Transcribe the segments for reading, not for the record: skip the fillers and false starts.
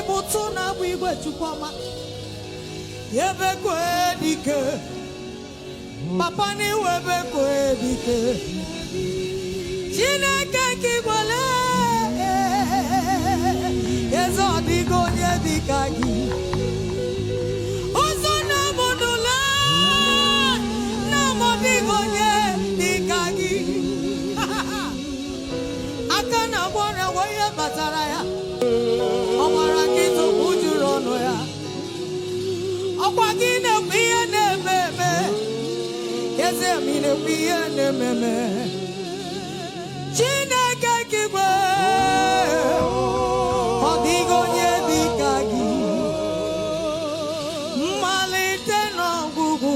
Mutuna we were to Pama. Yebeko Edike. Papa ni webeko Edike. Chineke Kibole. Yezo digo Yedikagi. Ozona Monula. Namo digo Yedikagi. Akana wana waya bataraya. Omara kitu ujurono ya. Okwagine biye ne meme. Keze mine biye ne meme. Chineke kibwe. Odigo nye dikagi. Malite no gugu.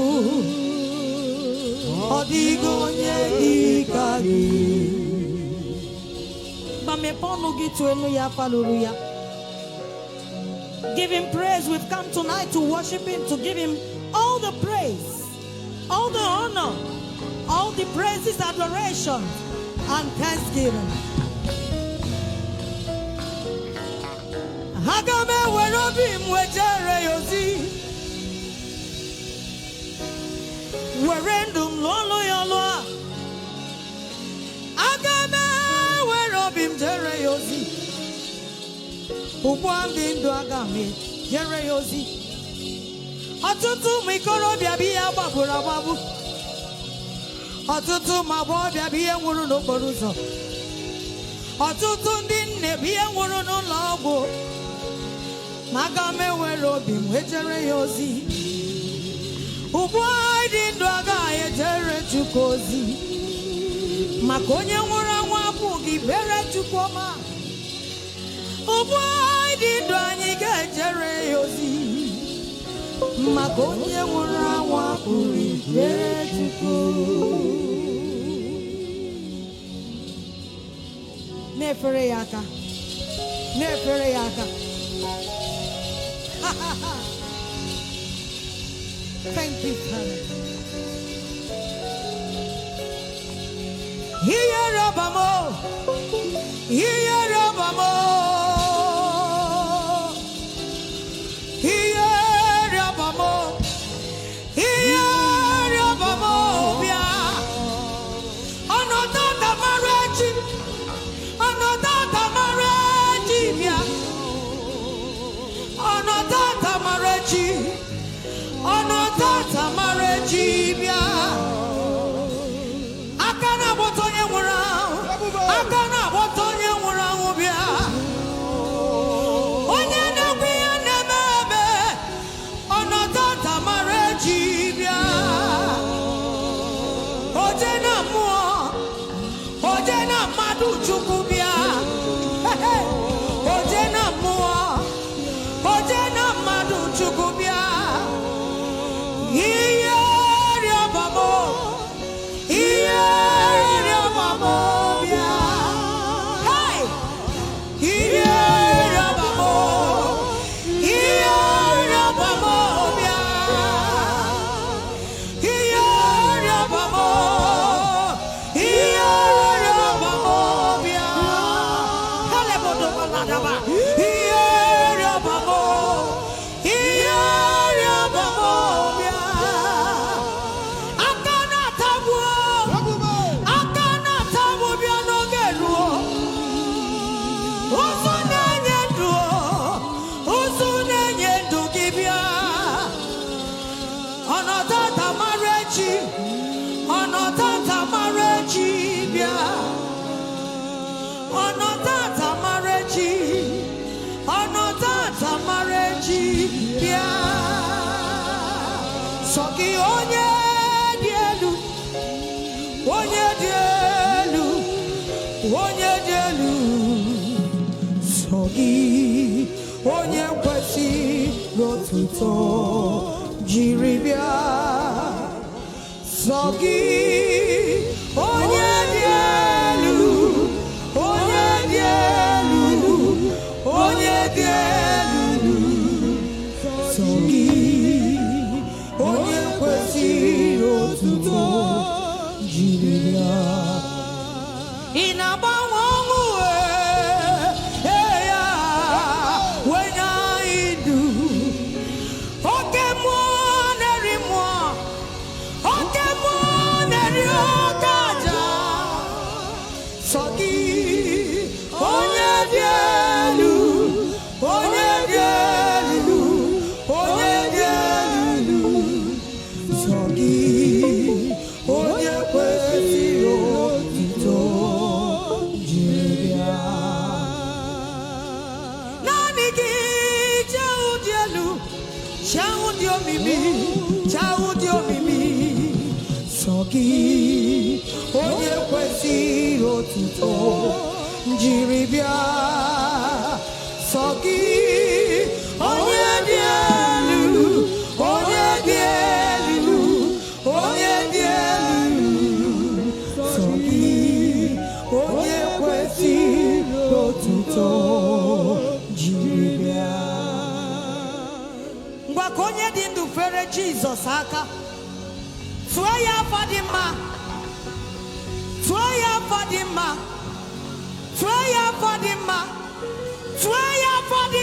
Odigo nye dikagi. Give him praise. We've come tonight to worship him, to give him all the praise, all the honor, all the praises, adoration, and thanksgiving. Hagame werobim wejere yozi. Werendum lolo yoloa. Agame werobim jere yozi. Ukwambi ndo agame jere yozi. Ọtụtụ mikorobịa bi ya gbapụrụ agbapụ. Ọtụtụ magbọbịa bi ya nwụrụ n'okporo ụzọ. Ọtụtụ ndị nne bi ya nwụrụ n'ụlọ ọgwụ. Ma agame were obi m wejere ya ozi. Ugbu a dị ndụ agaghị ejere Chukwu ozi. Maka onye nwụrụ anwụ abụghị bere Chukwu ọma. Ugbu a dị ndụ anyị ga-ejere ya ozi. Maka onye nwụrụ anwụ abụghị bere Chukwu. Na-efere ya aka. Na-efere ya aka. Thank you, Father. Here Rabamo. Here Rabamo. Here Rabamo. Here Rabamo. Bia. Another marriage. Another marriage. Bia. Another marriage. Another marriage. Bia. Akana botonye wura. Akana botonye wura ubia. Onye na biya na mebe. Another marriage. Bia. Oje na muo. Oje na madu Chukwu bia. Oje na muo. Oje na madu Chukwu bia. Soki onye dielu, onye dielu, onye dielu. Soki onye kwesi rotuto jiribia. Soki onye dielu, onye dielu, onye dielu. Soki onye kwesịrị otuto jiri ya. Ị na-agbanwe ọṅụ ya wenya otuto njiri bịa sọ gị onye dị elu onye dị elu onye dị elu sọ gị onye kwesịrị otuto njiri bịa. Ngwa ka onye dị ndụ fere Jizọs aka tụọ ya afọ dị mma, tụọ ya afọ dị mma, tụọ ya afọ dị mma, tụọ ya afọ dị